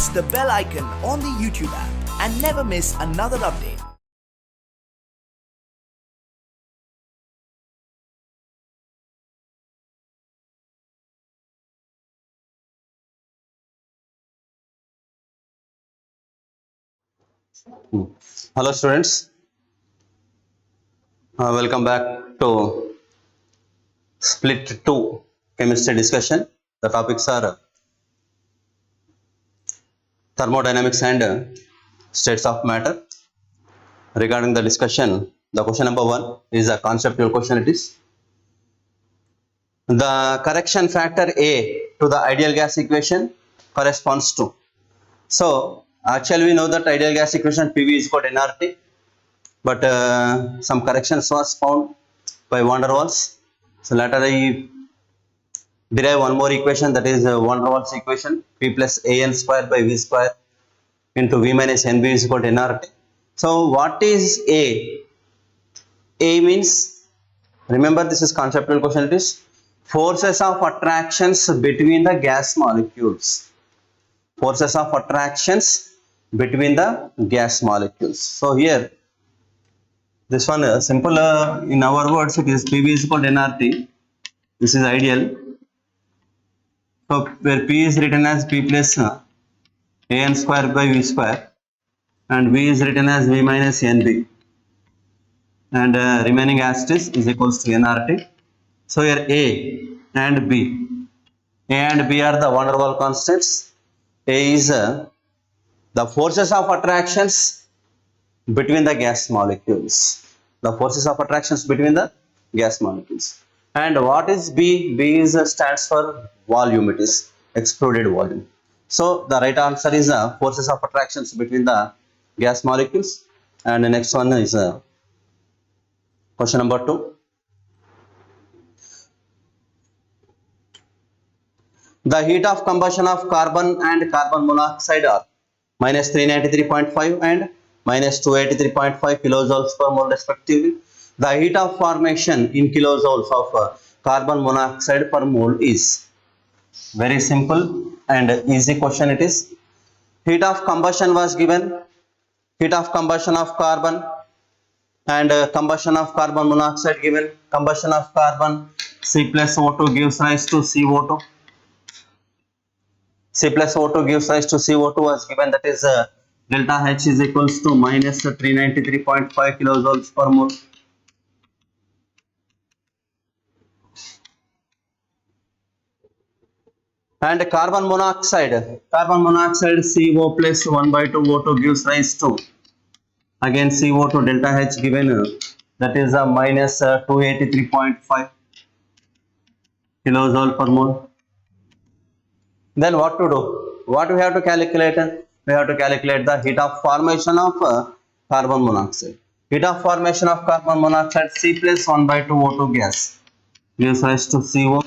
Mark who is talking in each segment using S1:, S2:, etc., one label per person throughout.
S1: press the bell icon on the YouTube app and never miss another update.
S2: Hello students, welcome back to split 2 chemistry discussion. The topics are thermodynamics and states of matter. Regarding the discussion, the question number 1 is a conceptual question. It is the correction factor A to the ideal gas equation corresponds to. So actually we know that ideal gas equation PV is called nRT, but some corrections was found by van der Waals. So later I derive one more equation, that is van der Waals equation, P plus AN square by V square into V minus NB is equal to nRT. So what is A? A means, remember this is conceptual question, it is forces of attractions between the gas molecules. Forces of attractions between the gas molecules. So here this one simple in our words it is PV is equal to nRT. This is ideal. So where P is written as P plus AN square by V square and V is written as V minus NB, and remaining asterisk is equals to nRT. So here A and B are the van der Waals constants. A is the forces of attractions between the gas molecules. The forces of attractions between the gas molecules. And what is B? B is stands for volume. It is excluded volume. So the right answer is forces of attractions between the gas molecules. And the next one is question number 2. The heat of combustion of carbon and carbon monoxide are minus 393.5 and minus 283.5 kilojoules per mole respectively. The heat of formation in kilojoules of carbon monoxide per mole is very simple and easy question. It is heat of combustion was given, heat of combustion of carbon and combustion of carbon monoxide given. Combustion of carbon C plus O2 gives rise to CO2. C plus O2 gives rise to CO2 was given, that is delta H is equals to minus 393.5 kilojoules per mole. And carbon monoxide CO plus 1 by 2 O2 gives rise to, again CO2 delta H given, that is minus 283.5 kilojoule per mole. Then what to do? What we have to calculate? We have to calculate the heat of formation of carbon monoxide. Heat of formation of carbon monoxide C plus 1 by 2 O2 gas gives rise to CO.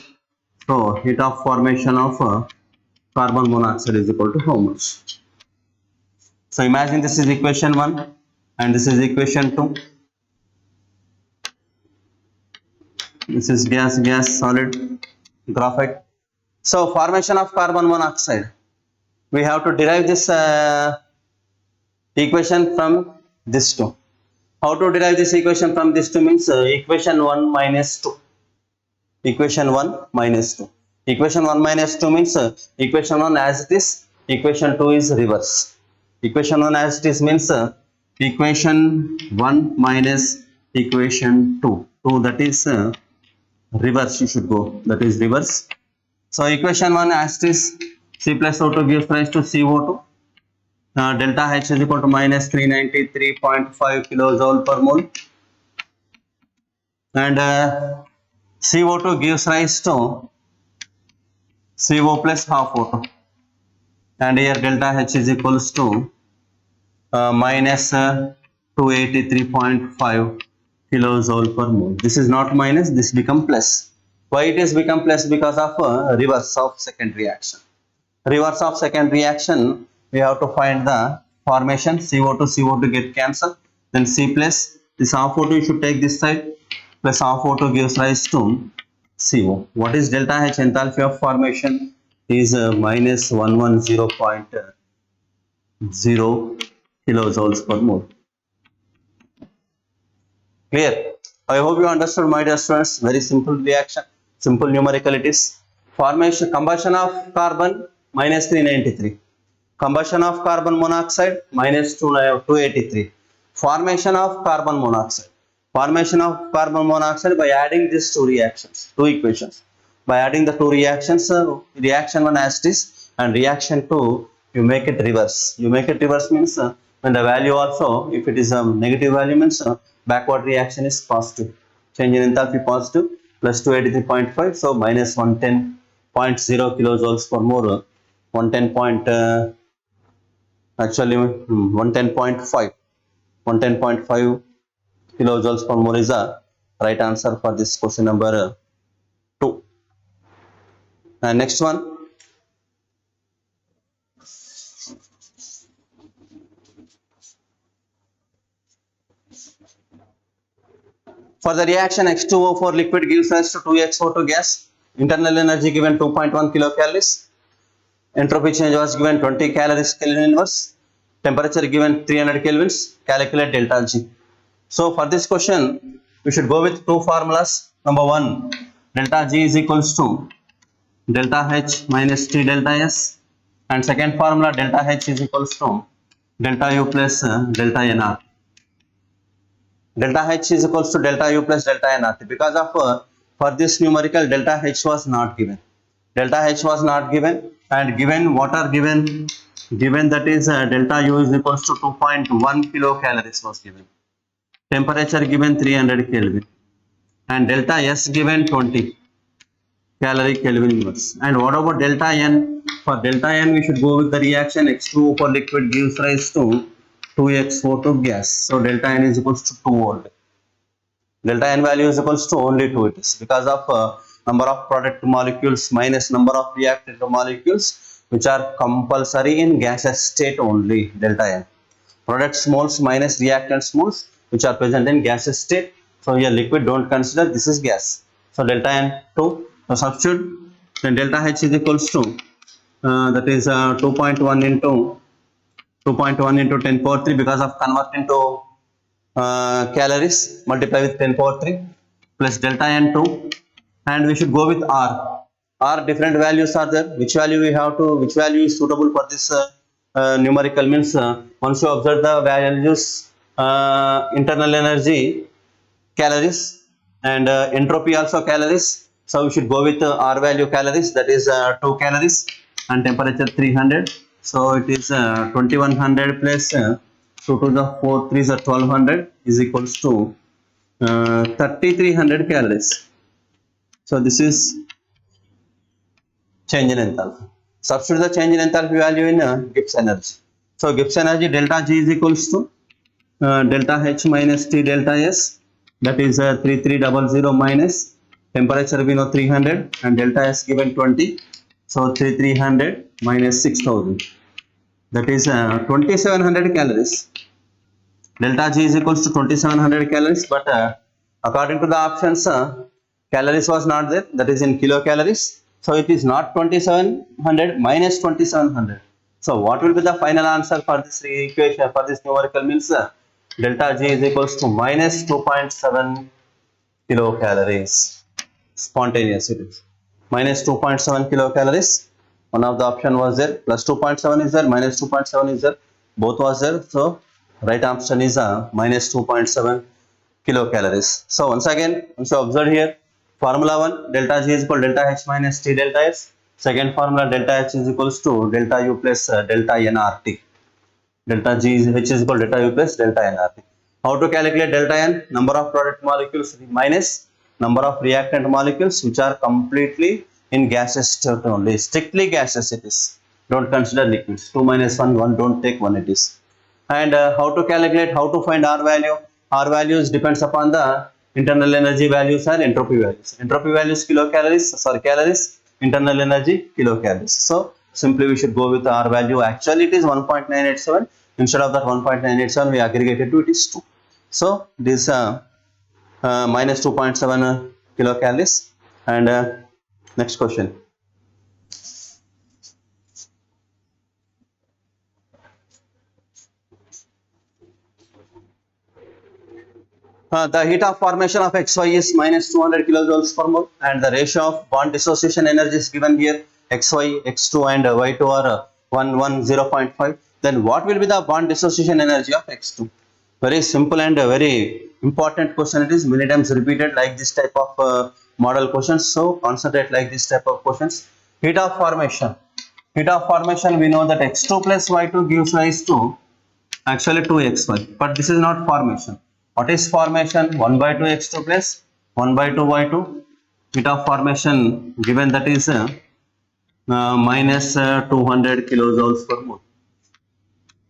S2: So heat of formation of carbon monoxide is equal to how much? So imagine this is equation 1 and this is equation 2. This is gas, solid, graphite. So formation of carbon monoxide, we have to derive this equation from this two. How to derive this equation from this two means equation 1 minus 2. Equation 1 minus 2. Equation 1 minus 2 means equation 1 as it is, equation 2 is reverse. Equation 1 as it is means equation 1 minus equation 2. 2 that is reverse, you should go, that is reverse. So equation 1 as it is, C plus O2 gives rise to CO2. Delta H is equal to minus 393.5 kilojoule per mole. And CO2 gives rise to CO plus half O2. And here delta H is equals to minus 283.5 kilojoule per mole. This is not minus, this become plus. Why it is become plus? Because of reverse of second reaction. Reverse of second reaction, we have to find the formation. CO2 get cancelled. Then C plus this half O2 you should take this side, plus half O2 gives rise to CO. What is delta H? Enthalpy of formation is minus 110.8 0 kilojoules per mole. Clear? I hope you understood, my dear students. Very simple reaction, simple numerical it is. Formation, combustion of carbon minus 393. Combustion of carbon monoxide minus 283. Formation of carbon monoxide. Formation of carbon monoxide by adding these two reactions, two equations. By adding the two reactions, reaction 1 as it is and reaction 2, you make it reverse. You make it reverse means when the value also, if it is a negative value means backward reaction is positive. Change in enthalpy positive, plus 283.5, so minus 110.0 kilojoules per mole. 110 point, actually 110.5, 110.5 kilojoules per mole is the right answer for this question number 2. And next one, for the reaction H2O4 liquid gives rise to 2X42 gas. Internal energy given 2.1 kilocalories. Entropy change was given 20 calories Kelvin inverse. Temperature given 300 kelvins. Calculate delta G. So for this question, we should go with two formulas. Number one, delta G is equals to delta H minus T delta S. And second formula, delta H is equals to delta U plus delta NR. Delta H is equals to delta U plus delta NRT. Because of for this numerical, delta H was not given. Delta H was not given, and given what are given? Given that is delta U is equals to 2.1 kilocalories was given. Temperature given 300 Kelvin, and delta S given 20 calorie Kelvin inverse. And what about delta N? For delta N, we should go with the reaction H2O for liquid gives rise to 2X42 gas. So delta N is equals to 2 only. Delta N value is equals to only 2 it is, because of number of product molecules minus number of reactant molecules which are compulsory in gaseous state only. Delta N. Products moles minus reactants moles which are present in gaseous state. So here liquid, don't consider, this is gas. So delta N 2. So substitute, then delta H is equals to that is 2.1 into 10 power 3, because of convert into calories, multiply with 10 power 3 plus delta N2, and we should go with R. R different values are there. Which value we have to, which value is suitable for this numerical means once you observe the values, internal energy calories and entropy also calories. So we should go with R value calories, that is 2 calories, and temperature 300. So it is 2100 plus 2 to the 4 3s are 1200 is equals to 3300 calories. So this is change in enthalpy. Substitute the change in enthalpy value in Gibbs energy. So Gibbs energy delta G is equals to delta H minus T delta S, that is 3300 minus temperature we know 300 and delta S given 20. So 3300 minus 6000, that is 2700 calories. Delta G is equals to 2700 calories, but according to the options, calories was not there, that is in kilocalories. So it is not 2700 minus 2700. So what will be the final answer for this equation, for this numerical means delta G is equals to minus 2.7 kilocalories. Spontaneous it is. Minus 2.7 kilocalories. One of the option was there. Plus 2.7 is there. Minus 2.7 is there. Both was there. So right option is minus 2.7 kilocalories. So once again, once you observe here, formula 1 delta G is equal to delta H minus T delta S. Second formula delta H is equals to delta U plus delta NRT. Delta G is H is equal to delta U plus delta NRT. How to calculate delta N? Number of product molecules minus number of reactant molecules which are completely in gaseous state only. Strictly gaseous it is. Don't consider liquids. 2 minus 1, 1, don't take 1 it is. And how to calculate, how to find R value? R values depends upon the internal energy values and entropy values. Entropy values kilocalories, sorry calories, internal energy kilocalories. So simply we should go with R value. Actually it is 1.987. Instead of that 1.987 we aggregated to it is 2. So this minus 2.7 kilocalories. And next question. The heat of formation of XY is minus 200 kilojoules per mole, and the ratio of bond dissociation energy is given here. XY, X2 and Y2 are 0.5. Then what will be the bond dissociation energy of X2? Very simple and very important question. It is many times repeated like this type of model questions. So concentrate like this type of questions. Heat of formation. Heat of formation, we know that X2 plus Y2 gives rise to actually 2xy, but this is not formation. What is formation? 1 by 2 x2 plus 1 by 2 y2. Heat of formation given that is minus 200 kilojoules per mole.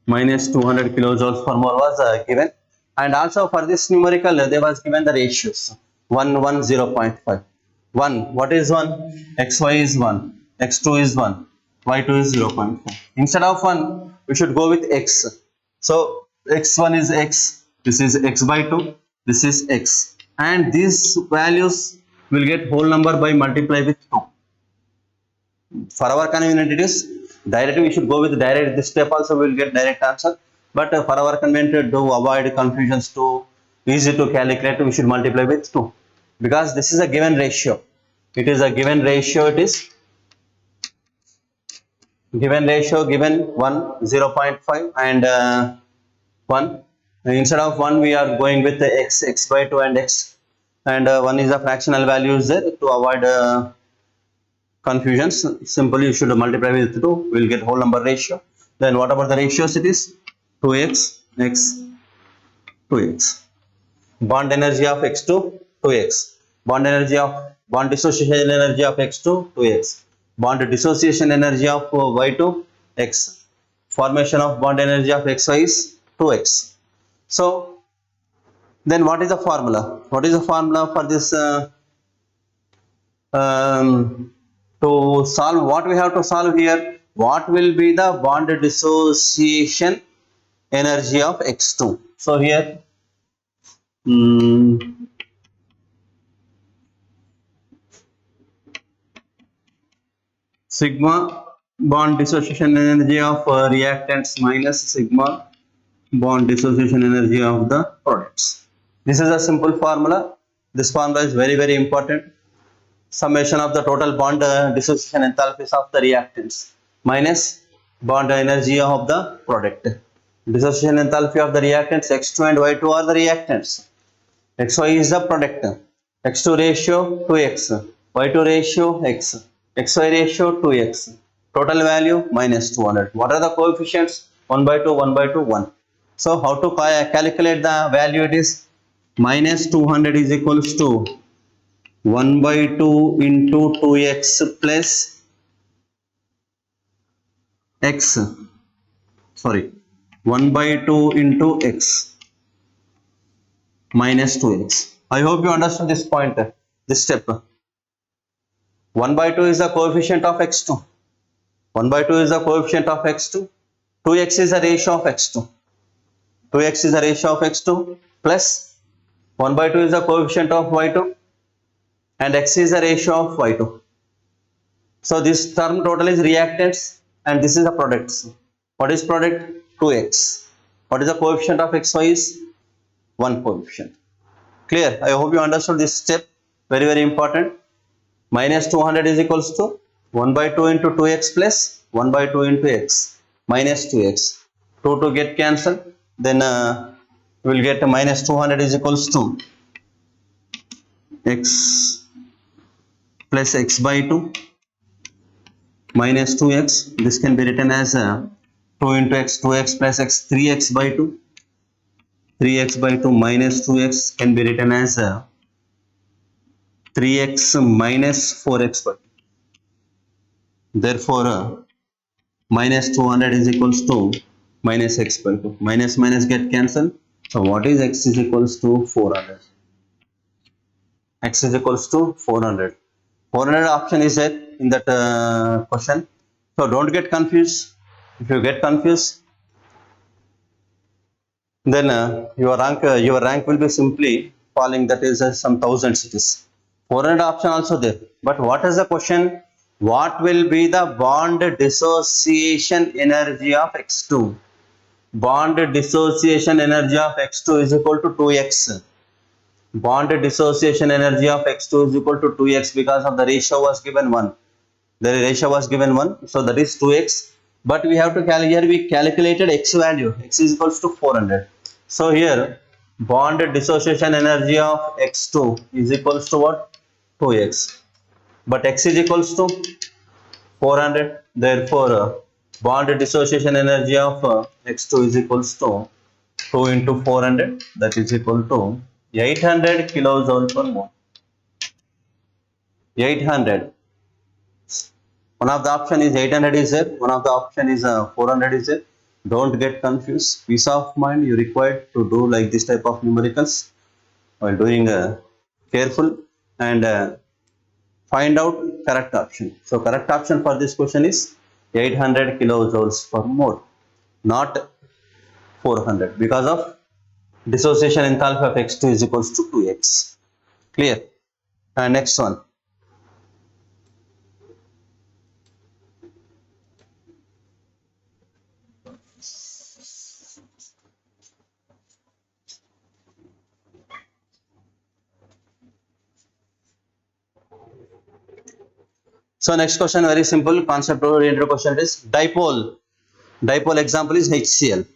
S2: Minus 200 kilojoules per mole was given, and also for this numerical there was given the ratios 1 1 0.5. 1, what is 1? Xy is 1, x2 is 1, y2 is 0.5. Instead of 1 we should go with x. So x1 is x, this is x by 2, this is x, and these values will get whole number by multiply with 2. For our convenience it is direct, we should go with direct. This step also we will get direct answer, but for our convenience to avoid confusions, to easy to calculate, we should multiply with 2, because this is a given ratio. It is a given ratio. It is given ratio, given 1 0.5 and 1. Instead of 1 we are going with the x by 2 and x, and 1 is a fractional value is there. To avoid confusions, simply you should multiply with 2, we will get whole number ratio. Then what about the ratios? It is 2x, x, 2x. Bond energy of x2, 2x. Bond dissociation energy of x2, 2x. Bond dissociation energy of y2, x. Formation of bond energy of xy is 2x. So then what is the formula? What is the formula for this? To solve, what we have to solve here? What will be the bond dissociation energy of x2? So here sigma bond dissociation energy of reactants minus sigma bond dissociation energy of the products. This is a simple formula. This formula is very very important. Summation of the total bond dissociation enthalpies of the reactants minus bond energy of the product. Dissociation enthalpy of the reactants x2 and y2 are the reactants. xy is the product. x2 ratio 2x, y2 ratio x, xy ratio 2x. Total value minus 200. What are the coefficients? 1 by 2, 1 by 2, 1. So how to calculate the value? It is minus 200 is equals to 1 by 2 into 2x plus x. Sorry, 1 by 2 into x minus 2x. I hope you understand this point, this step. 1 by 2 is the coefficient of x2. 1 by 2 is the coefficient of x2. 2x is the ratio of x2. 2x is the ratio of x2 plus 1 by 2 is the coefficient of y2, and x is the ratio of y2. So this term total is reactants, and this is the products. What is product? 2x. What is the coefficient of xy? Is 1 coefficient. Clear? I hope you understood this step. Very very important. Minus 200 is equals to 1 by 2 into 2x plus 1 by 2 into x minus 2x. 2 to get cancelled. Then we will get minus 200 is equals to x plus x by 2 minus 2x. This can be written as 2 into x, 2x plus x, 3x by 2. 3x by 2 minus 2x can be written as 3x minus 4x by 2. Therefore, minus 200 is equals to minus x by 2. Minus minus get cancelled. So what is x is equals to 400. X is equals to 400. 400 option is there in that question. So don't get confused. If you get confused, then your rank will be simply falling. That is some thousands it is. 400 option also there. But what is the question? What will be the bond dissociation energy of x2? Bond dissociation energy of x2 is equal to 2x. bond dissociation energy of X2 is equal to 2x because of the ratio was given 1. The ratio was given 1, so that is 2x. But we have to calculate, here we calculated x value, x is equals to 400. So here bond dissociation energy of X2 is equals to what? 2x. But x is equals to 400. Therefore, bond dissociation energy of X2 is equals to 2 into 400, that is equal to 800 kilojoule per mole. 800. One of the option is 800 is there, one of the option is 400 is there. Don't get confused. Peace of mind you required to do like this type of numericals while doing careful and find out correct option. So correct option for this question is 800 kilojoules per mole, not 400, because of dissociation enthalpy of X2 is equals to 2x. Clear? And next one. So next question, very simple concept oriented question is dipole. Dipole example is HCl.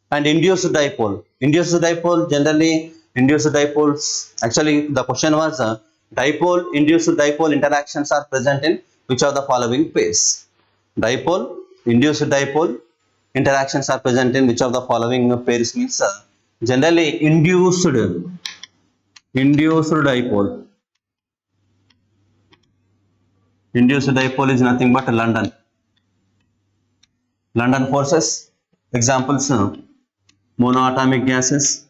S2: And induced dipole. Induced dipole, generally induced dipoles, actually the question was dipole, induced dipole interactions are present in which of the following pairs? Dipole, induced dipole interactions are present in which of the following pairs means generally induced dipole. Induced dipole is nothing but London forces. Examples monoatomic gases.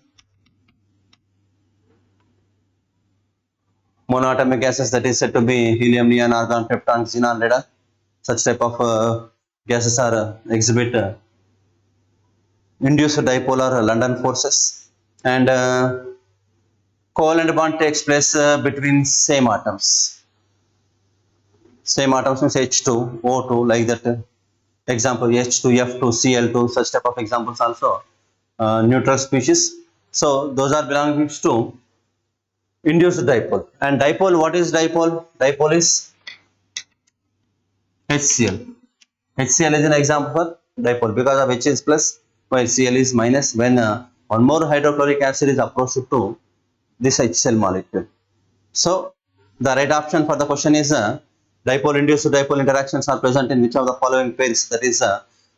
S2: Monoatomic gases, that is said to be helium, neon, argon, krypton, xenon, radon. Such type of gases are exhibit induced dipolar London forces. And covalent bond takes place between same atoms. Same atoms means H2, O2, like that. Example H2, F2, Cl2, such type of examples also. Neutral species. So those are belonging to induced dipole. And dipole, what is dipole? Dipole is HCl. HCl is an example for dipole because of H is plus while Cl is minus when one more hydrochloric acid is approached to this HCl molecule. So the right option for the question is dipole induced dipole interactions are present in which of the following pairs, that is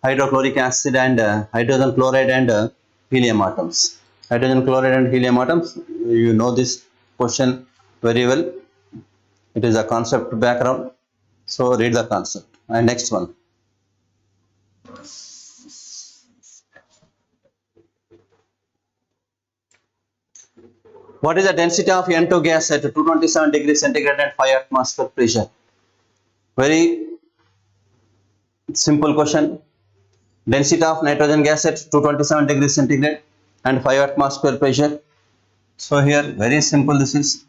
S2: hydrochloric acid and hydrogen chloride and helium atoms. Hydrogen chloride and helium atoms, you know this question very well. It is a concept background, so read the concept. And next one. What is the density of N2 gas at 227 degrees centigrade and 5 atmosphere pressure? Very simple question. Density of nitrogen gas at 227 degrees centigrade and 5 atmosphere pressure. So here very simple, this is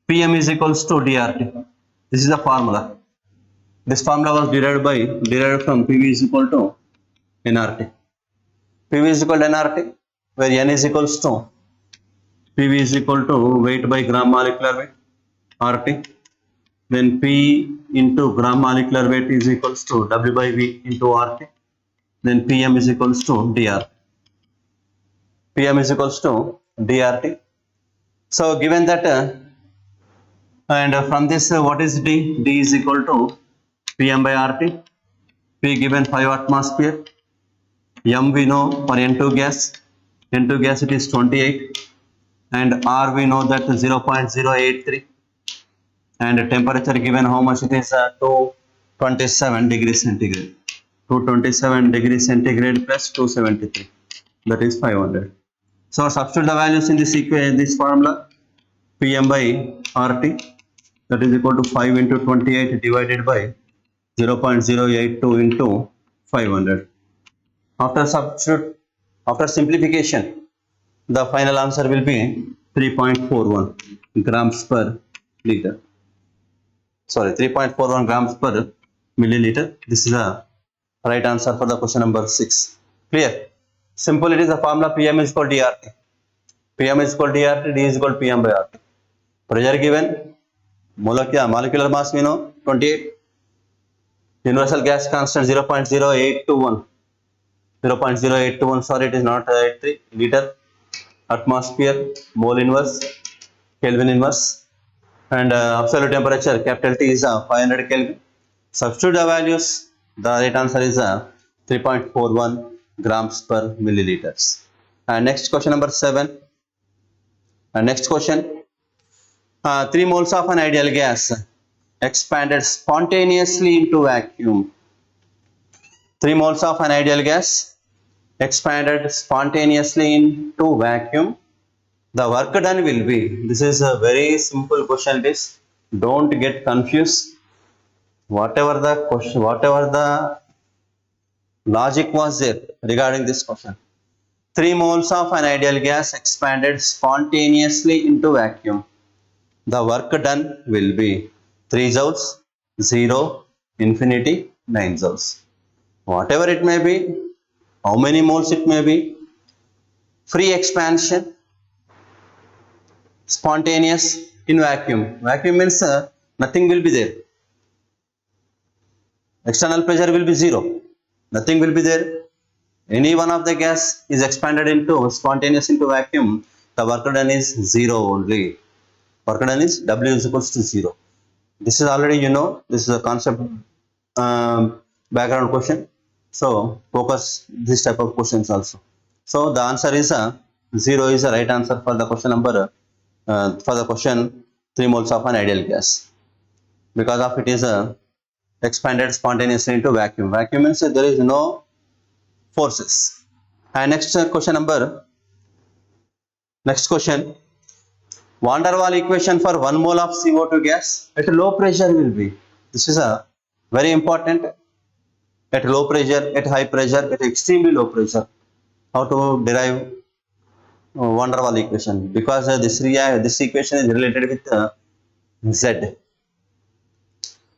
S2: PM is equals to DRT. This is the formula. This formula was derived from PV is equal to nRT. PV is equal to nRT, where N is equals to PV is equal to weight by gram molecular weight, RT. Then P into gram molecular weight is equals to W by V into RT. Then PM is equals to DRT. PM is equals to DRT. So given that and from this what is D? D is equal to PM by RT. P given 5 atmosphere. M we know for N2 gas. N2 gas it is 28. And R we know that 0.083. And temperature given how much it is 227 degrees centigrade. 227 degrees centigrade plus 273. That is 500. So substitute the values in this formula. PM by RT, that is equal to 5 into 28 divided by 0.082 into 500. After simplification, the final answer will be 3.41 grams per liter. Sorry, 3.41 grams per milliliter. This is the right answer for the question number 6. Clear? Simple, it is the formula Pm is equal to dRT. Pm is equal to dRT, D is equal to Pm by RT. Pressure given, molecular mass we know 28. Universal gas constant 0.0821. 0.0821, sorry, it is not 83 liter. Atmosphere, mole inverse, Kelvin inverse. And absolute temperature, capital T is 500 Kelvin. Substitute the values, the right answer is 3.41 grams per milliliters. And next question number 7. Next question. 3 moles of an ideal gas expanded spontaneously into vacuum. 3 moles of an ideal gas expanded spontaneously into vacuum. The work done will be, this is a very simple question, this, don't get confused. Whatever the question, whatever the logic was there regarding this question. 3 moles of an ideal gas expanded spontaneously into vacuum. The work done will be 3 joules, 0, infinity, 9 joules. Whatever it may be, how many moles it may be, free expansion, spontaneous in vacuum. Vacuum means nothing will be there. External pressure will be 0. Nothing will be there. Any one of the gas is expanded into spontaneous into vacuum. The work done is 0 only. Work done is W is equals to 0. This is already you know. This is a concept background question. So focus this type of questions also. So the answer is 0 is the right answer for the question number for the question 3 moles of an ideal gas, because of it is expanded spontaneously into vacuum. Vacuum means there is no forces. And next question, Van der Waal equation for 1 mole of CO2 gas at low pressure will be. This is a very important. At low pressure, at high pressure, at extremely low pressure. How to derive Van der Waal equation? Because this equation is related with Z.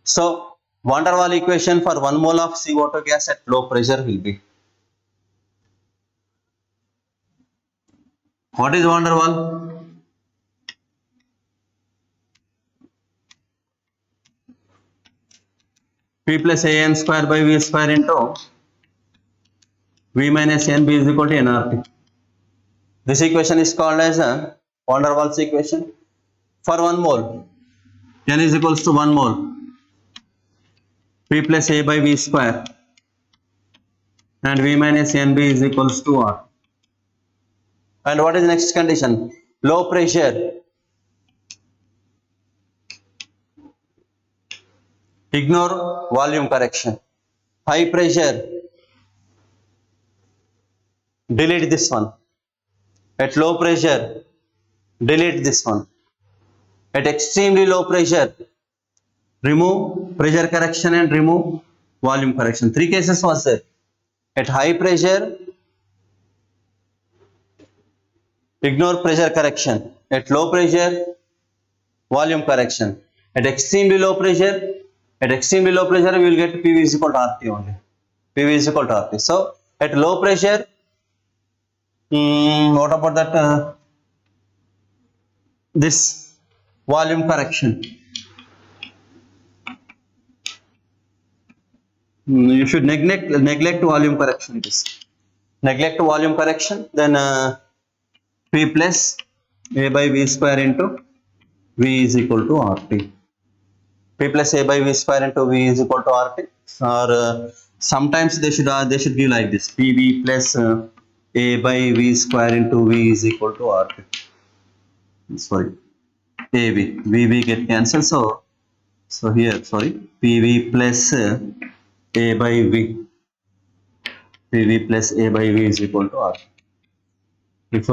S2: So Van der Waal equation for 1 mole of CO2 gas at low pressure will be. What is Van der Waal? P plus AN square by V square into V minus NB is equal to nRT. This equation is called as a Van der Waals equation. For 1 mole, N is equals to 1 mole, P plus A by V square, and V minus NB is equals to R. And what is the next condition? Low pressure. Ignore volume correction. High pressure. Delete this one. At low pressure, delete this one. At extremely low pressure, remove pressure correction and remove volume correction. 3 cases was there. At high pressure, ignore pressure correction. At low pressure, volume correction. At extremely low pressure, we will get PV is equal to RT only. PV is equal to RT. So at low pressure, what about that? This volume correction. You should neglect volume correction. It is neglect volume correction. Then P plus A by V square into V is equal to RT. P plus A by V square into V is equal to RT. Or sometimes they should give like this: PV plus A by V square into V is equal to RT. Sorry, AB, VV get cancelled. So here, sorry, PV plus A by V. PV plus A by V is equal to RT. If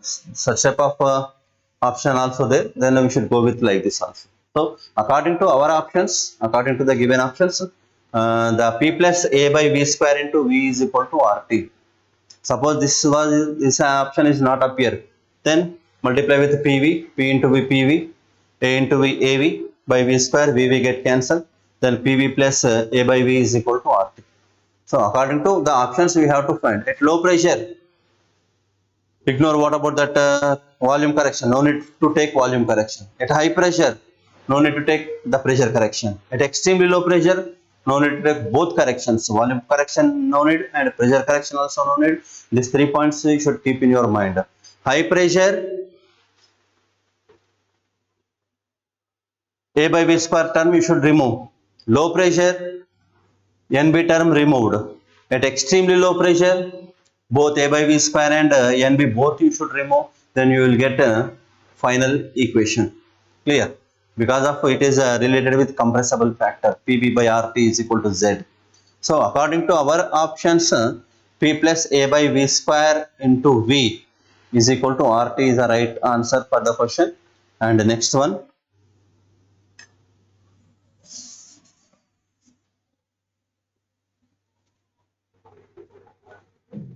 S2: such type of option also there, then we should go with like this also. So according to our options, according to the given options, the P plus A by V square into V is equal to RT. Suppose this option is not appear, then multiply with PV, P into V PV, A into V AV by V square, VV get cancelled, then PV plus A by V is equal to RT. So according to the options we have to find. At low pressure, ignore what about that volume correction, no need to take volume correction. At high pressure, no need to take the pressure correction. At extremely low pressure, no need to take both corrections, volume correction no need and pressure correction also no need. These 3 points you should keep in your mind. High pressure, A by B square term you should remove. Low pressure, NB term removed. At extremely low pressure, both A by B square and NB both you should remove. Then you will get a final equation. Clear? Because of it is related with compressible factor. PB by RT is equal to Z. So according to our options, P plus A by V square into V is equal to RT is the right answer for the question. And the next one.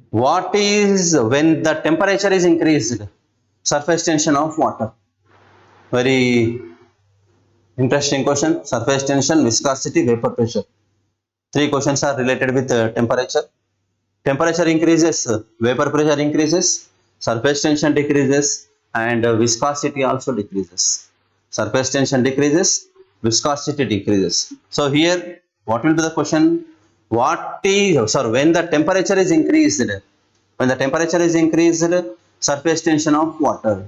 S2: What is when the temperature is increased? Surface tension of water. Very interesting question. Surface tension, viscosity, vapor pressure. 3 questions are related with temperature. Temperature increases, vapor pressure increases, surface tension decreases, and viscosity also decreases. Surface tension decreases, viscosity decreases. So here, what will be the question? When the temperature is increased, surface tension of water.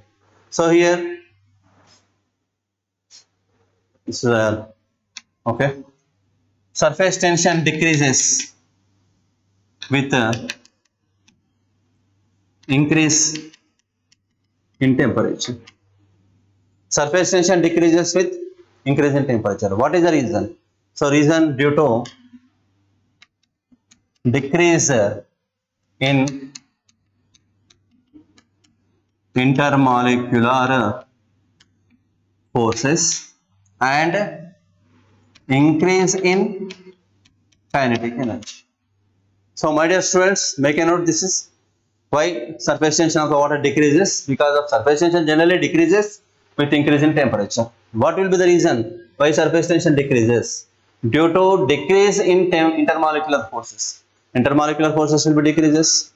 S2: So here, okay, surface tension decreases with increase in temperature. Surface tension decreases with increase in temperature. What is the reason? So reason due to decrease in intermolecular forces and increase in kinetic energy. So my dear students, make a note. This is why surface tension of the water decreases, because of surface tension generally decreases with increase in temperature. What will be the reason why surface tension decreases? Due to decrease in intermolecular forces. Intermolecular forces will be decreases.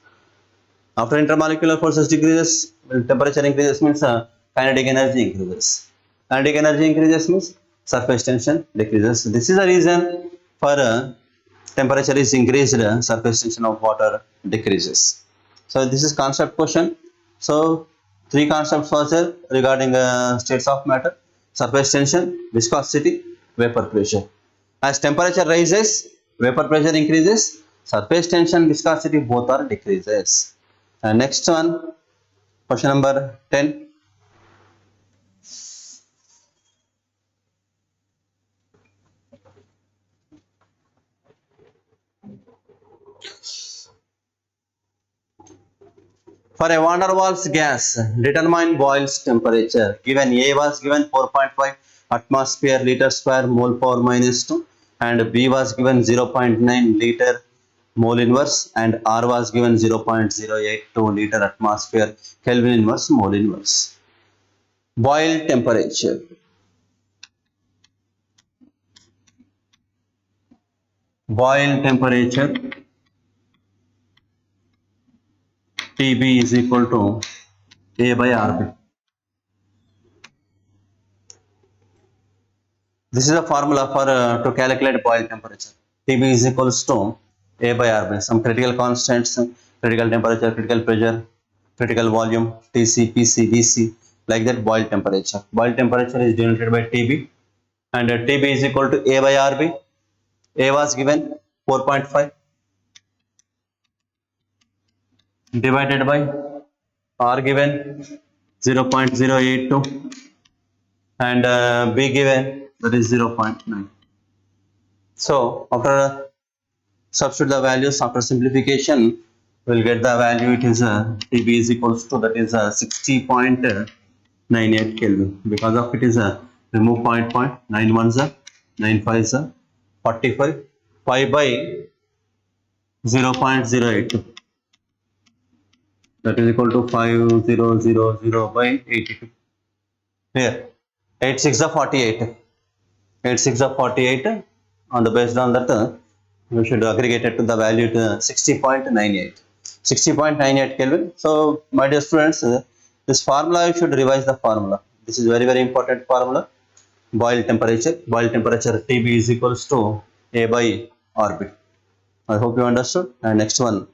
S2: After intermolecular forces decreases, temperature increases means kinetic energy increases. Kinetic energy increases means surface tension decreases. This is the reason for temperature is increased, surface tension of water decreases. So this is concept question. So 3 concepts was there regarding states of matter: surface tension, viscosity, vapor pressure. As temperature rises, vapor pressure increases, surface tension, viscosity both are decreases. Next one, question number 10. For a van der Waals gas, determine Boyle's temperature. Given A was given 4.5 atmosphere liter square mole power minus 2, and B was given 0.9 liter mole inverse, and R was given 0.082 liter atmosphere Kelvin inverse mole inverse. Boyle temperature. Boyle temperature TB is equal to A by RB. This is a formula for to calculate Boyle temperature. TB is equals to A by RB. Some critical constants, critical temperature, critical pressure, critical volume, TC, PC, VC, like that. Boyle temperature. Boyle temperature is denoted by TB, and TB is equal to A by RB. A was given 4.5 divided by R given 0.082 and B given that is 0.9. So after substitute the values, after simplification we'll get the value. It is TB is equals to, that is 60.98 Kelvin. Because of it is remove 9 ones 9 5s 45, 5 by 0.082, that is equal to 5000 by 82. Here 8 6 are 48. 8 6 are 48. On the based on that we should aggregate it to the value to 60.98. 60.98 Kelvin. So, my dear students, this formula you should revise the formula. This is very very important formula. Boil temperature. Boil temperature TB is equals to A by RB. I hope you understood. And next one.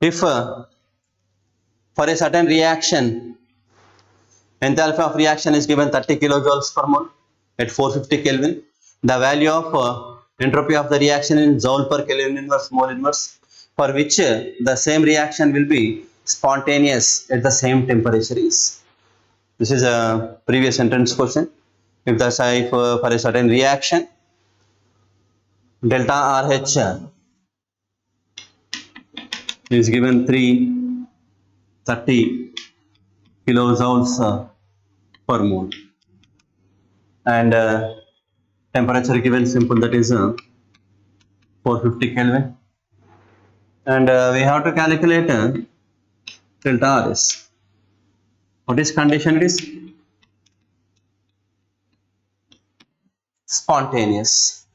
S2: If for a certain reaction, enthalpy of reaction is given 30 kilojoules per mole at 450 Kelvin, the value of entropy of the reaction in joule per Kelvin inverse mole inverse, for which the same reaction will be spontaneous at the same temperature is. This is a previous entrance question. If the if for a certain reaction, delta RH is given 330 kilojoules per mole, and temperature given simple, that is 450 Kelvin, and we have to calculate delta RS. What is condition? It is spontaneous.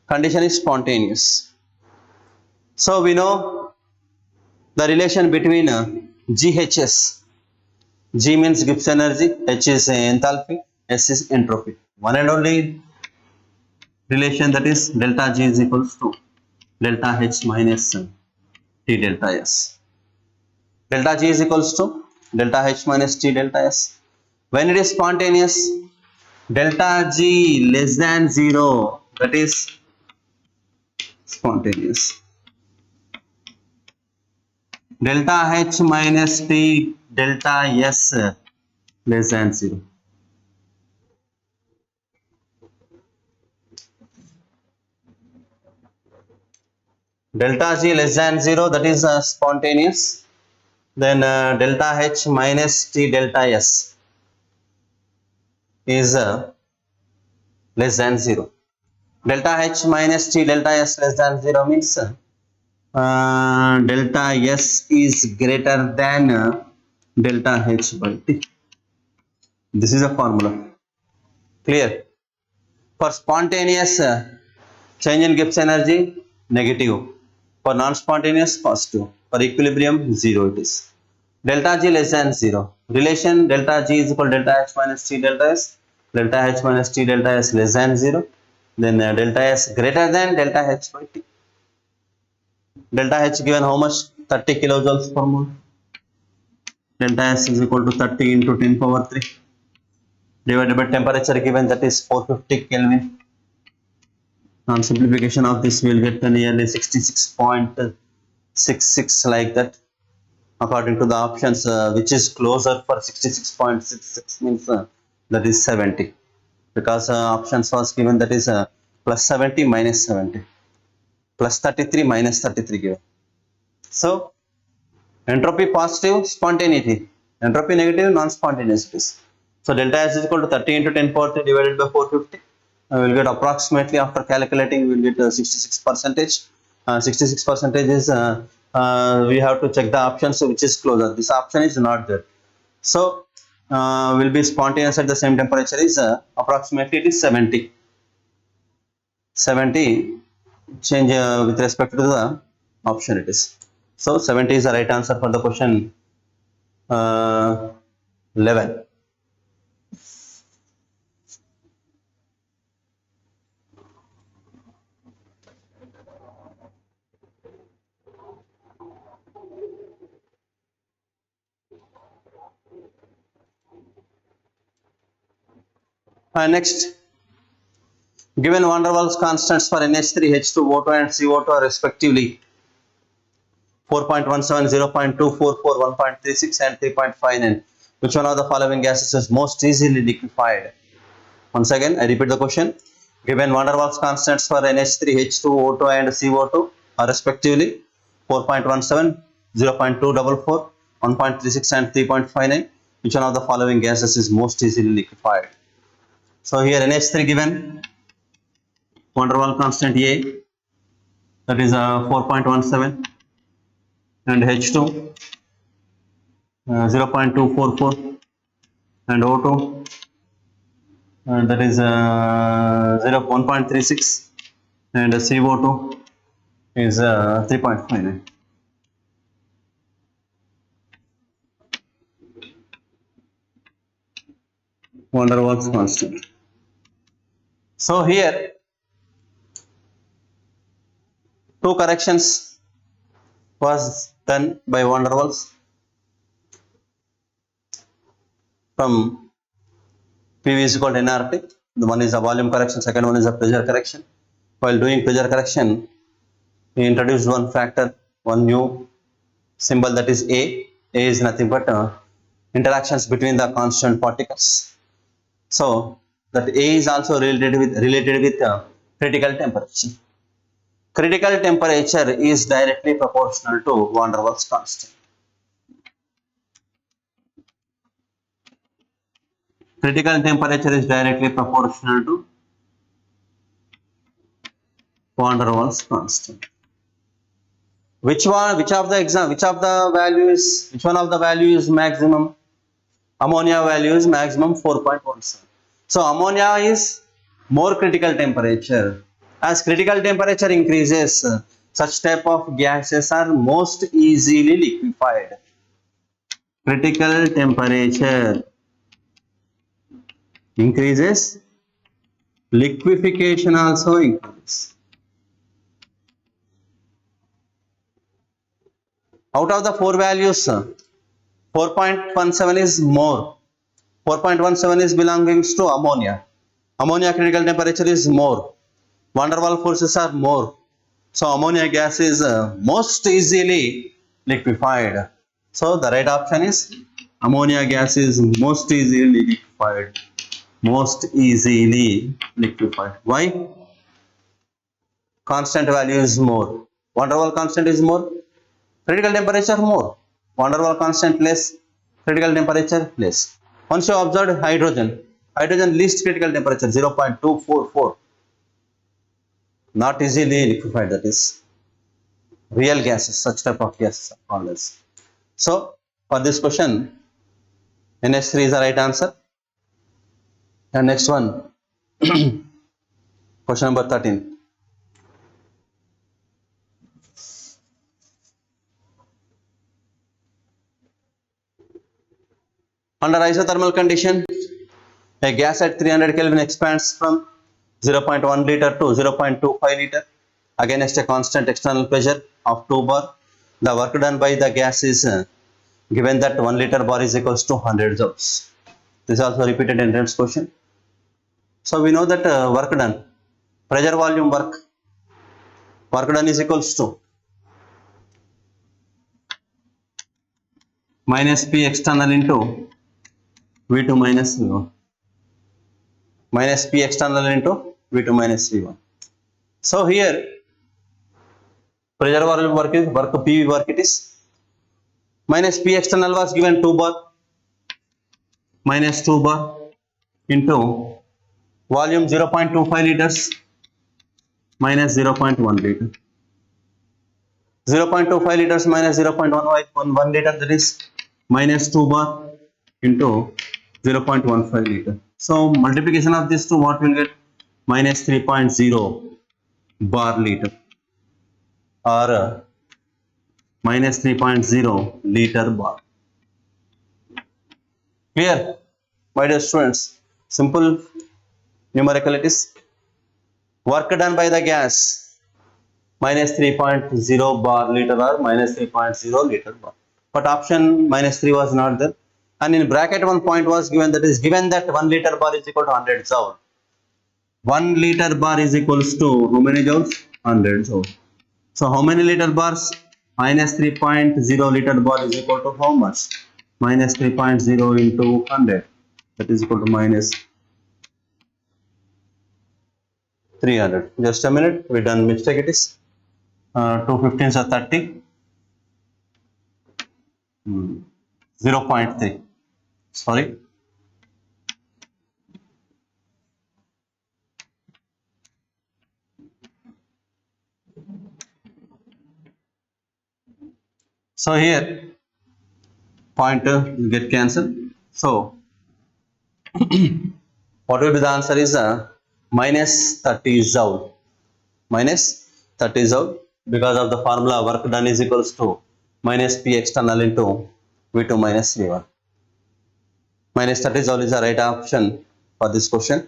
S2: Condition is spontaneous. So we know the relation between GHS. G means Gibbs energy, H is enthalpy, S is entropy. One and only relation, that is delta G is equals to delta H minus T delta S. Delta G is equals to delta H minus T delta S. When it is spontaneous, delta G less than 0, that is spontaneous. Delta H minus T delta S less than 0. Delta G less than 0, that is spontaneous. Then delta H minus T delta S is less than 0. Delta H minus T delta S less than 0 means delta S is greater than delta H by T. This is a formula. Clear? For spontaneous, change in Gibbs energy negative. For non-spontaneous, positive. For equilibrium, 0 it is. Delta G less than 0. Relation delta G is equal to delta H minus T delta S. Delta H minus T delta S less than 0. Then delta S greater than delta H by T. Delta H given how much? 30 kilojoules per mole. Delta S is equal to 30 into 10 power 3 divided by temperature given, that is 450 Kelvin. On simplification of this, we will get nearly 66.66 like that. According to the options, which is closer for 66.66 means that is 70, because options was given, that is plus 70 minus 70, plus 33 minus 33 given. So entropy positive, spontaneity; entropy negative, non-spontaneous it is. So delta S is equal to 30 into 10 power 3 divided by 450. We will get approximately, after calculating, we will get 66%. 66% is we have to check the options which is closer. This option is not there. So will be spontaneous at the same temperature is approximately it is 70. 70 change with respect to the option it is. So 70 is the right answer for the question 11. Next, given van der Waals constants for NH3, H2, O2 and CO2 are respectively 4.17, 0.244, 1.36 and 3.59. Which one of the following gases is most easily liquefied? Once again, I repeat the question. Given van der Waals constants for NH3, H2, O2 and CO2 are respectively 4.17, 0.244, 1.36 and 3.59. Which one of the following gases is most easily liquefied? So here NH3 given, van der Waals constant A, that is 4.17. and H2 0.244 and O2 that is 1.36 and CO2 is 3.59. Van der Waals constant. So here two corrections was done by Van der Waals from PV is equal to nRT. The one is a volume correction, second one is a pressure correction. While doing pressure correction, he introduced one factor, one new symbol, that is A. A is nothing but interactions between the constant particles. So that A is also related with critical temperature. Critical temperature is directly proportional to Van der Waals constant. Critical temperature is directly proportional to Van der Waals constant. Which one which of the values, which one of the value is maximum? Ammonia value is maximum 4.17. So ammonia is more critical temperature. As critical temperature increases, such type of gases are most easily liquefied. Critical temperature increases, liquefaction also increases. Out of the four values, 4.17 is more. 4.17 is belonging to ammonia. Ammonia critical temperature is more. Van der Waals forces are more. So ammonia gas is most easily liquefied. So the right option is ammonia gas is most easily liquefied. Most easily liquefied. Why? Constant value is more. Van der Waals constant is more. Critical temperature more. Van der Waals constant less. Critical temperature less. Once you observed hydrogen least critical temperature 0.244. Not easily liquefied, that is real gases, such type of gases are called as. So for this question, NH3 is the right answer. And next one, question number 13. Under isothermal condition, a gas at 300 Kelvin expands from 0.1 liter to 0.25 liter against a constant external pressure of 2 bar. The work done by the gas is given that 1 liter bar is equals to 100 joules. This is also repeated in entrance question. So we know that work done, pressure volume work done is equals to minus P external into V2 minus V1. Minus P external into V2 minus V1. So here pressure volume work is PV work, it is minus P external was given 2 bar minus 2 bar into volume 0.25 liters minus 0.1 liter. 0.25 liters minus 0.1 liter, that is minus 2 bar into 0.15 liter. So multiplication of this two, what will get? Minus 3.0 bar liter or minus 3.0 liter bar. Clear, my dear students? Simple numerical it is. Work done by the gas minus 3.0 bar liter or minus 3.0 liter bar. But option minus 3 was not there. And in bracket one point was given, that is given that 1 liter bar is equal to 100 joule. 1 liter bar is equals to how many joules? 100 joules. So how many liter bars? Minus 3.0 liter bar is equal to how much? Minus 3.0 into 100. That is equal to minus 300. Just a minute, we done mistake it is. 2 15s are 30. 0.3. Sorry. So here point will get cancelled. So what will be the answer is minus 30 joule. Minus 30 joule, because of the formula work done is equals to minus P external into V2 minus V1. Minus 30 joule is the right option for this question.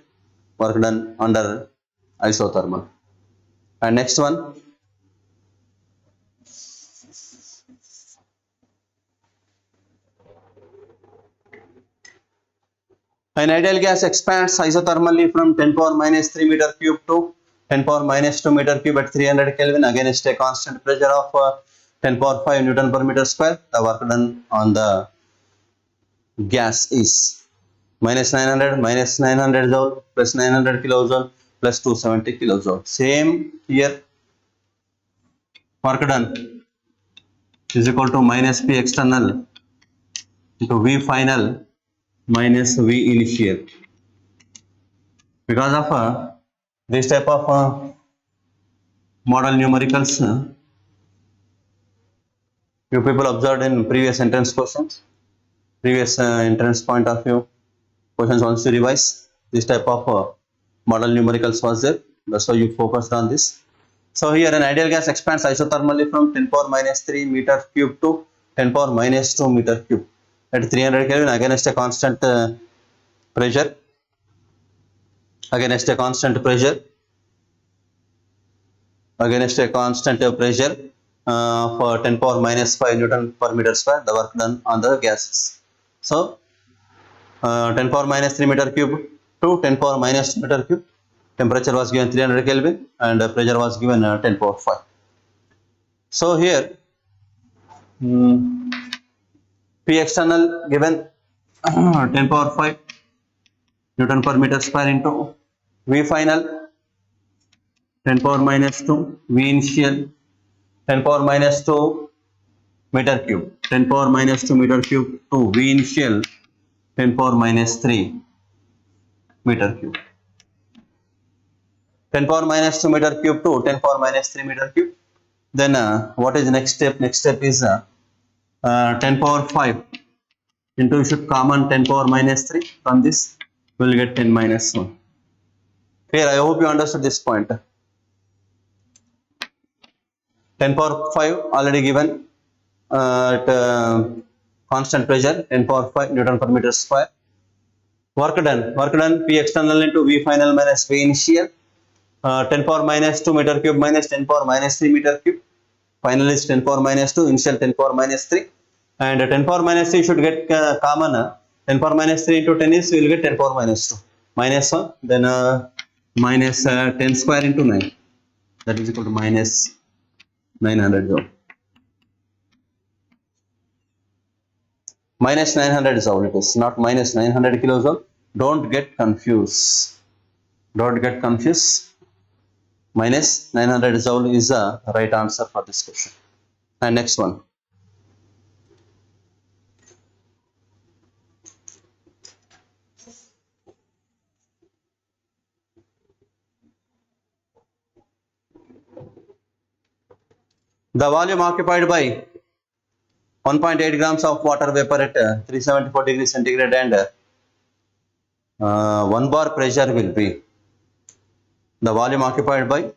S2: Work done under isothermal. And next one, an ideal gas expands isothermally from 10 power minus 3 meter cube to 10 power minus 2 meter cube at 300 Kelvin against a constant pressure of 10 power 5 Newton per meter square. The work done on the gas is minus 900 joule plus 900 kilojoule plus 270 kilojoule. Same here, work done is equal to minus P external into V final minus V initial. Because of this type of model numericals, you people observed in previous entrance questions, previous entrance point of view questions. Once you revise, this type of model numericals was there, that's why you focused on this. So here an ideal gas expands isothermally from 10 power minus 3 meter cube to 10 power minus 2 meter cube at 300 Kelvin against a constant pressure. Against a constant pressure for 10 power minus 5 Newton per meter square, the work done on the gases. So 10 power minus 3 meter cube to 10 power minus 2 meter cube, temperature was given 300 Kelvin and pressure was given 10 power 5. So here P external given 10 power 5 Newton per meter square into V final 10 power minus 2, V initial 10 power minus 2 meter cube, 10 power minus 2 meter cube to V initial 10 power minus 3 meter cube. 10 power minus 2 meter cube to 10 power minus 3 meter cube. Then what is the next step? Next step is 10 power 5 into, you should common 10 power minus 3 from this, we will get 10 minus 1. Here I hope you understood this point. 10 power 5 already given at constant pressure 10 power 5 Newton per meter square. Work done P external into V final minus V initial, 10 power minus 2 meter cube minus 10 power minus 3 meter cube. Final is 10 power minus 2, initial 10 power minus 3, and 10 power minus 3 should get common. 10 power minus 3 into 10 is, we will get 10 power minus 2 minus 1, then minus 10 square into 9, that is equal to minus 900 joule. Minus 900 joule it is, not minus 900 kilojoule. Don't get confused. Minus 900 joule is the right answer for this question. And next one, the volume occupied by 1.8 grams of water vapor at 374 degrees centigrade and 1 bar pressure will be, the volume occupied by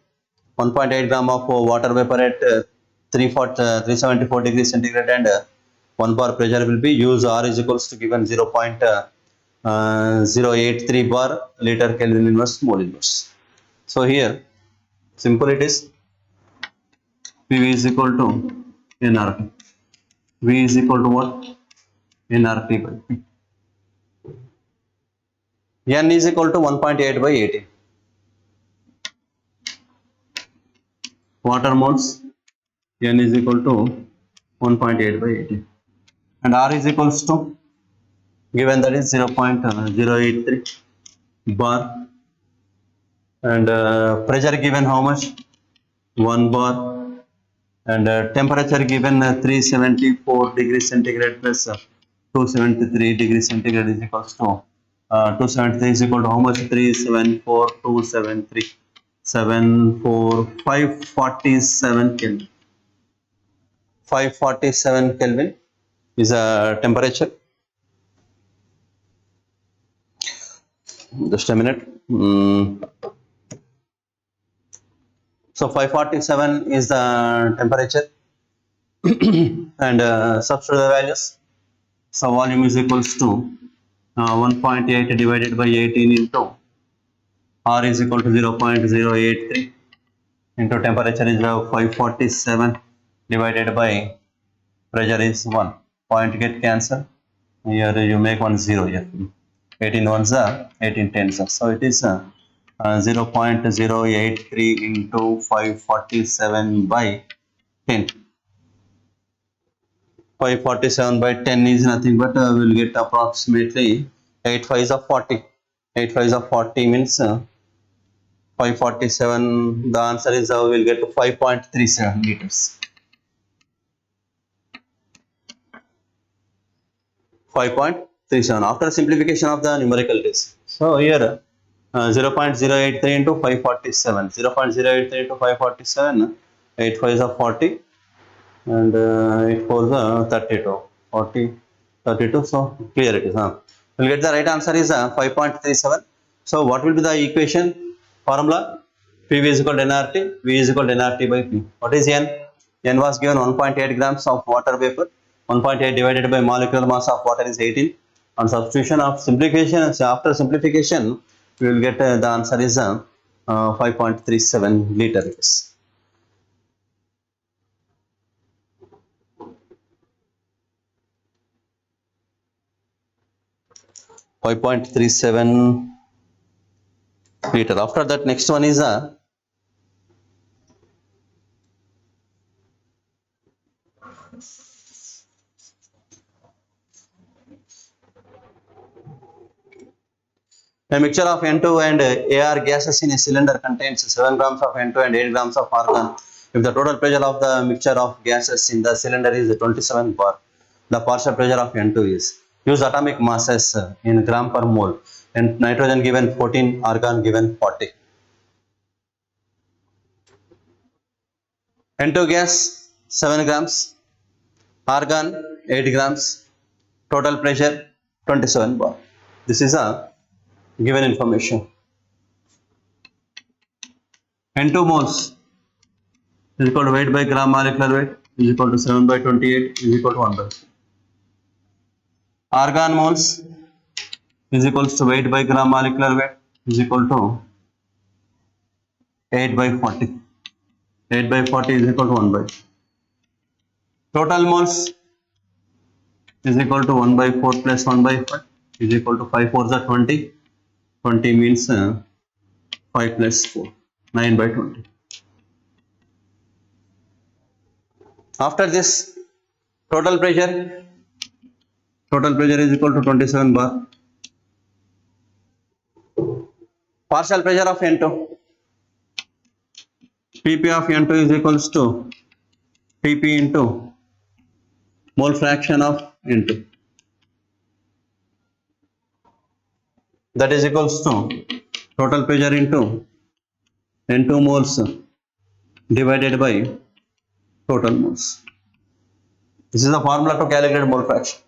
S2: 1.8 gram of water vapor at 374 degrees centigrade and 1 bar pressure will be, use R is equals to given 0.083 bar liter Kelvin inverse mole inverse. So here simple it is, PV is equal to nRT. V is equal to what? nRT by P. N is equal to 1.8 by 80. Water moles, N is equal to 1.8 by 80. And R is equals to, given that is 0.083 bar. And pressure given how much? 1 bar. And temperature given 374 degrees centigrade plus 273 degrees centigrade is equals to 273 is equal to how much? 374 273 547 Kelvin. 547 Kelvin is a temperature. Just a minute. So 547 is the temperature and substitute the values. So volume is equals to 1.8 divided by 18 into R is equal to 0.083 into temperature is 547 divided by pressure is 1. Point get cancelled. Here you make 1 0 here. 18 ones are 18 tens are. So it is 0.083 into 547 by 10. 547 by 10 is nothing but we'll get approximately 8 5s of 40. 8 5s of 40 means 547. The answer is we'll get to 5.37 liters. 5.37 after simplification of the numerical test. So here 0.083 into 547. 0.083 into 547. 8 5s of 40 and 8 4s are 32. 40, 32. So clear it is. We'll get the right answer is 5.37. So what will be the equation formula? PV is equal to nRT. V is equal to nRT by P. What is N? N was given 1.8 grams of water vapor. 1.8 divided by molecular mass of water is 18. On substitution of simplification, so after simplification, we will get the answer is 5.37 liters. 5.37 liter. After that, next one is a mixture of N2 and AR gases in a cylinder contains 7 grams of N2 and 8 grams of argon. If the total pressure of the mixture of gases in the cylinder is 27 bar, the partial pressure of N2 is. Use atomic masses in gram per mole, and nitrogen given 14, argon given 40. N2 gas 7 grams, argon 8 grams, total pressure 27 bar. This is a given information. N2 moles is equal to weight by gram molecular weight is equal to 7 by 28 is equal to 1 by. Argon moles is equals to weight by gram molecular weight is equal to 8 by 40. 8 by 40 is equal to 1 by. Total moles is equal to 1 by 4 plus 1 by 5 is equal to 5 4s are 20. 20 means 5 plus 4, 9 by 20. After this, total pressure is equal to 27 bar. Partial pressure of N2. Pp of N2 is equals to Pp into mole fraction of N2. That is equals to total pressure into N2 moles divided by total moles. This is the formula to calculate mole fraction.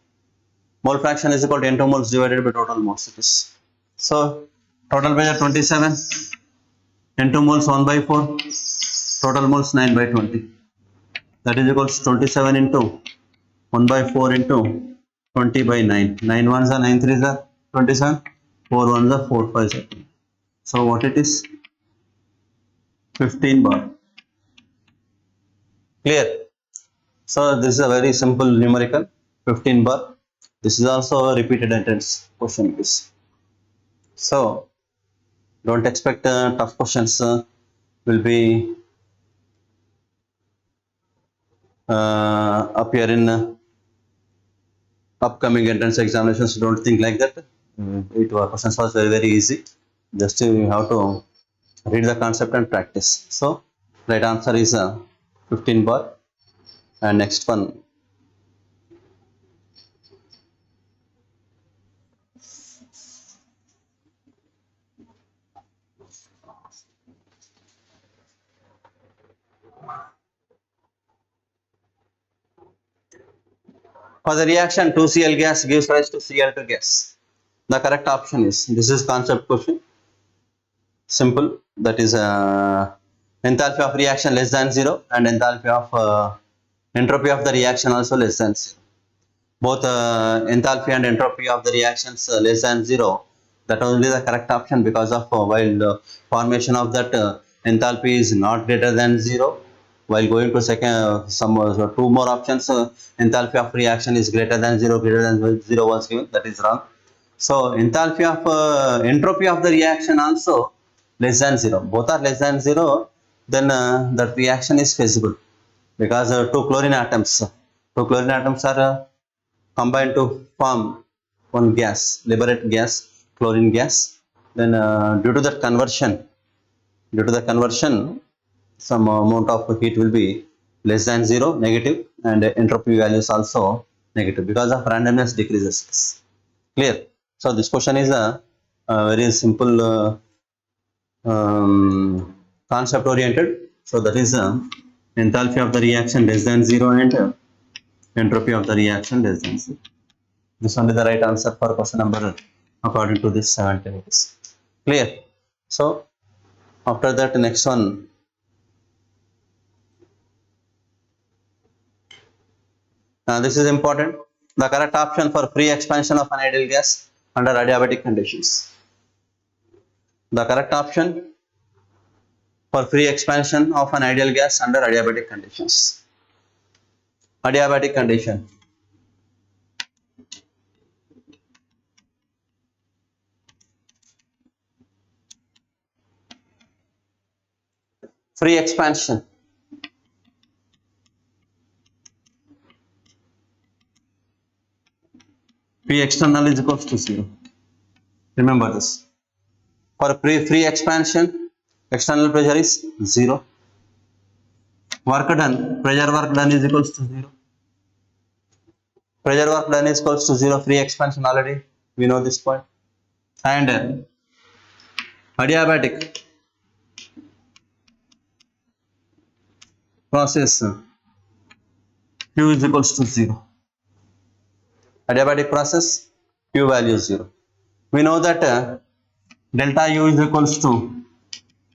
S2: Mole fraction is equal to N2 moles divided by total moles. It is. So total pressure 27, N2 moles 1 by 4, total moles 9 by 20. That is equals to 27 into 1 by 4 into 20 by 9. 9 ones are 9 threes are 27, 4 ones are 4 5s are 20. So what it is? 15 bar. Clear? So this is a very simple numerical 15 bar. This is also a repeated entrance question piece. So don't expect tough questions will be appear in upcoming entrance examinations. Don't think like that. It questions was very easy. Just you have to read the concept and practice. So right answer is 15 bar. And next one. For the reaction 2Cl gas gives rise to Cl2 gas. The correct option is, this is concept question. Simple. That is enthalpy of reaction less than 0 and enthalpy of entropy of the reaction also less than 0. Both enthalpy and entropy of the reactions less than 0. That only the correct option, because of while the formation of that enthalpy is not greater than 0. While going to second, two more options, enthalpy of reaction is greater than 0, greater than 0 was given. That is wrong. So enthalpy of entropy of the reaction also less than 0. Both are less than 0. Then that reaction is feasible, because two chlorine atoms are combined to form one gas, liberate gas, chlorine gas. Then due to the conversion, some amount of heat will be less than 0, negative, and entropy values also negative, because of randomness decreases. Clear? So this question is a very simple concept oriented. So that is enthalpy of the reaction less than 0 and entropy of the reaction less than 0. This one is the right answer for question number according to this 17. Clear? So after that, next one. This is important. The correct option for free expansion of an ideal gas under adiabatic conditions. The correct option for free expansion of an ideal gas under adiabatic conditions. Adiabatic condition. Free expansion. P external is equals to 0. Remember this. For free expansion, external pressure is 0. Work done, pressure work done is equals to 0. Pressure work done is equals to 0. Free expansion already, we know this point. And adiabatic process, Q is equals to 0. Adiabatic process, Q value is 0. We know that delta U is equals to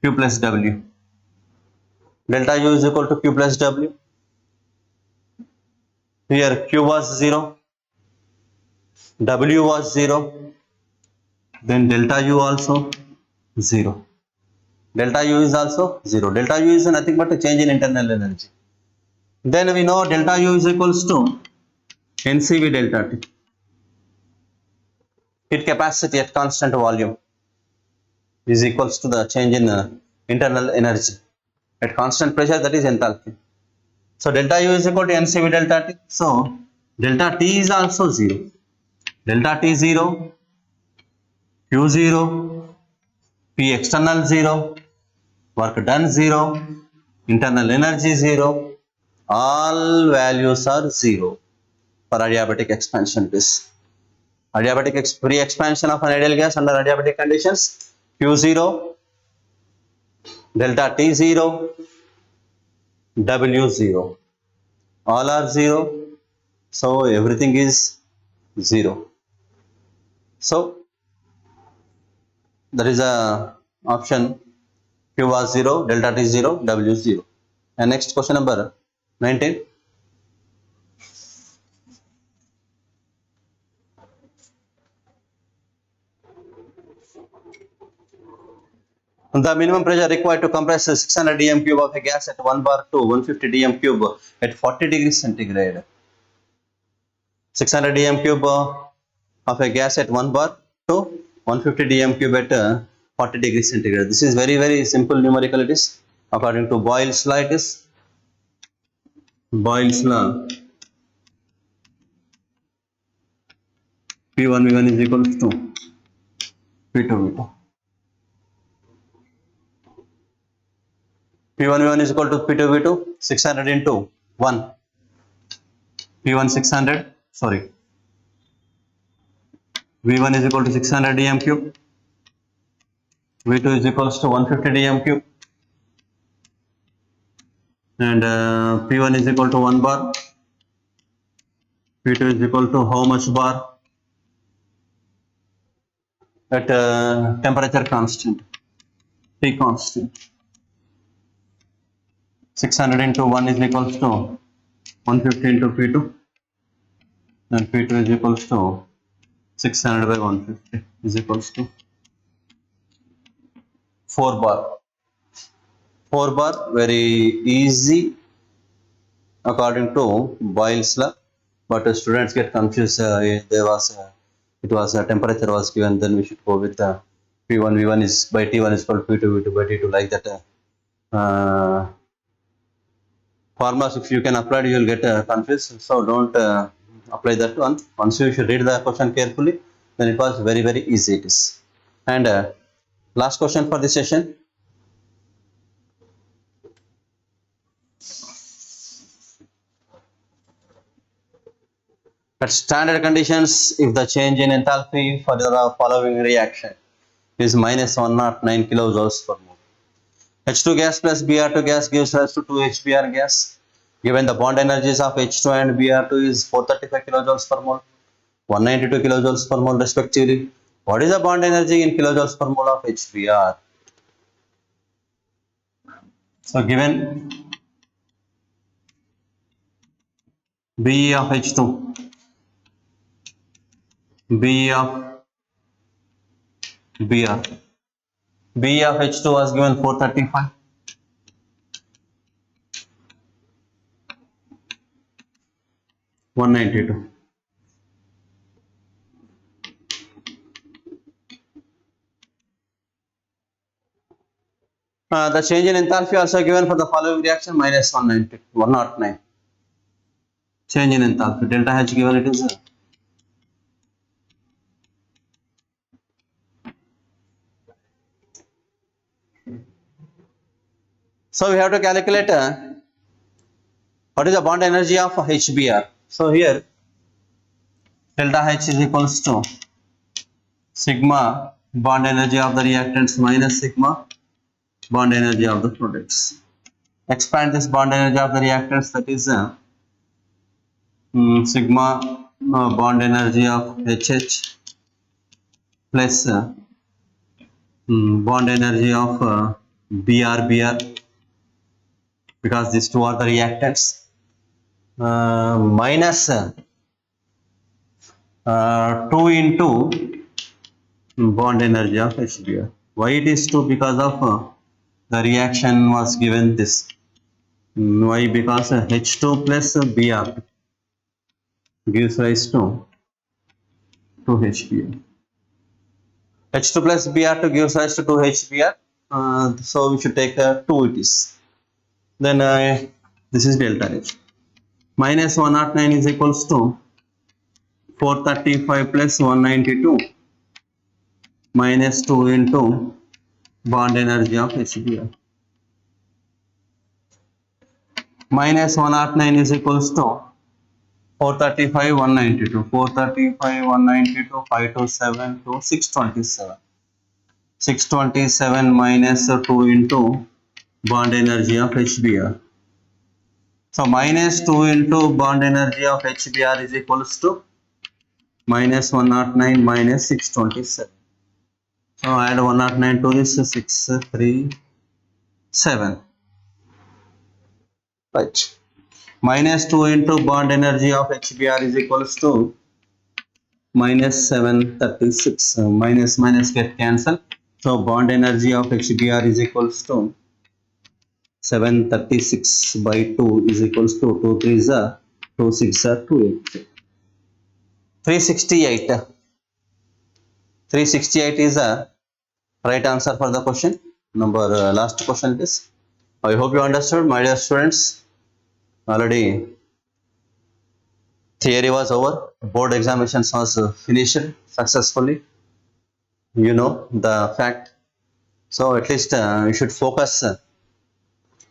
S2: Q plus W. Delta U is equal to Q plus W. Here Q was 0, W was 0, then delta U also 0. Delta U is also 0. Delta U is nothing but a change in internal energy. Then we know delta U is equals to NCV delta T. Heat capacity at constant volume is equals to the change in internal energy at constant pressure, that is enthalpy. So delta U is equal to NCV delta T. So delta T is also 0. Delta T 0, Q 0, P external 0, work done 0, internal energy 0. All values are 0 for adiabatic expansion test. Adiabatic free expansion of an ideal gas under adiabatic conditions, Q 0, delta T 0, W 0. All are 0. So everything is 0. So there is a option, Q was 0, delta T 0, W 0. And next question number 19. The minimum pressure required to compress 600 dm cube of a gas at 1 bar to 150 dm cube at 40 degrees centigrade. 600 dm cube of a gas at 1 bar to 150 dm cube at 40 degrees centigrade. This is very, very simple numerical. It is according to Boyle's law. It is Boyle's law. P1 V1 is equals to P2 V2. P1 V1 is equal to P2 V2. 600 into 1. P1 600. Sorry. V1 is equal to 600 dm cube. V2 is equals to 150 dm cube. And P1 is equal to 1 bar. P2 is equal to how much bar at temperature constant, T constant. 600 into 1 is equals to 150 into P2, and P2 is equals to 600 by 150 is equals to 4 bar. 4 bar, very easy according to Boyle's law, but students get confused. It was temperature was given, then we should go with P1 V1 is by T1 is equal to P2 V2 by T2, like that. Formulas, if you can apply, you will get confused. So don't apply that one. Once you should read the question carefully, then it was very easy. It is. And last question for this session. At standard conditions, if the change in enthalpy for the following reaction is minus 109 kilojoules per mole. H2 gas plus Br2 gas gives rise to 2HBr gas. Given the bond energies of H2 and Br2 is 435 kilojoules per mole, 192 kilojoules per mole respectively. What is the bond energy in kilojoules per mole of HBr? So given Be of H2, Be of Br, Be of H2 was given 435. (192). The change in enthalpy also given for the following reaction minus 109. Change in enthalpy, delta H given it is so we have to calculate what is the bond energy of HBr. So here delta H is equals to sigma bond energy of the reactants minus sigma bond energy of the products. Expand this bond energy of the reactants, that is sigma bond energy of HH plus bond energy of BR, because these two are the reactants, minus 2 into bond energy of HBr. Why it is 2? Because of the reaction was given this. Why? Because H2 plus Br gives rise to 2HBr. H2 plus Br2 gives rise to 2HBr. So we should take 2 it is. Then this is delta H. Minus 109 is equals to 435 plus 192 minus 2 into bond energy of HBr. Minus 109 is equals to 435 192. 435 192 527 to 627. 627 minus 2 into bond energy of HBr. So minus 2 into bond energy of HBr is equals to minus 109 minus 627. So add 109 to this, 637. Right. Minus 2 into bond energy of HBr is equals to minus 736. Minus get cancelled. So bond energy of HBr is equals to 736 by 2 is equals to 2 3s are 2 6 are 2 8. 368 is a right answer for the question. Last question it is. I hope you understood, my dear students. Already theory was over, board examinations was finished successfully. You know the fact. So at least you should focus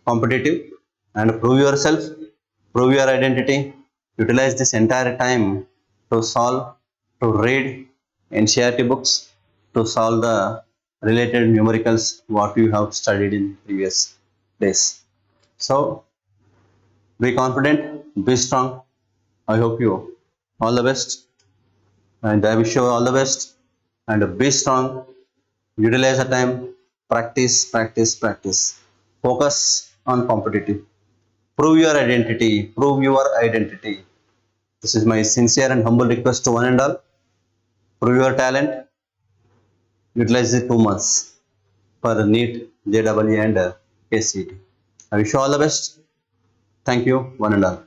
S2: competitive and prove yourself, prove your identity. Utilize this entire time to solve, to read NCERT books, to solve the related numericals what you have studied in previous days. So be confident, be strong. I hope you all the best, and I wish you all the best, and be strong, utilize the time, practice, practice, practice, focus on competitive, prove your identity, prove your identity. This is my sincere and humble request to one and all. Prove your talent, utilize the 2 months for NEET, JEE and KCET. I wish you all the best. Thank you, one and all.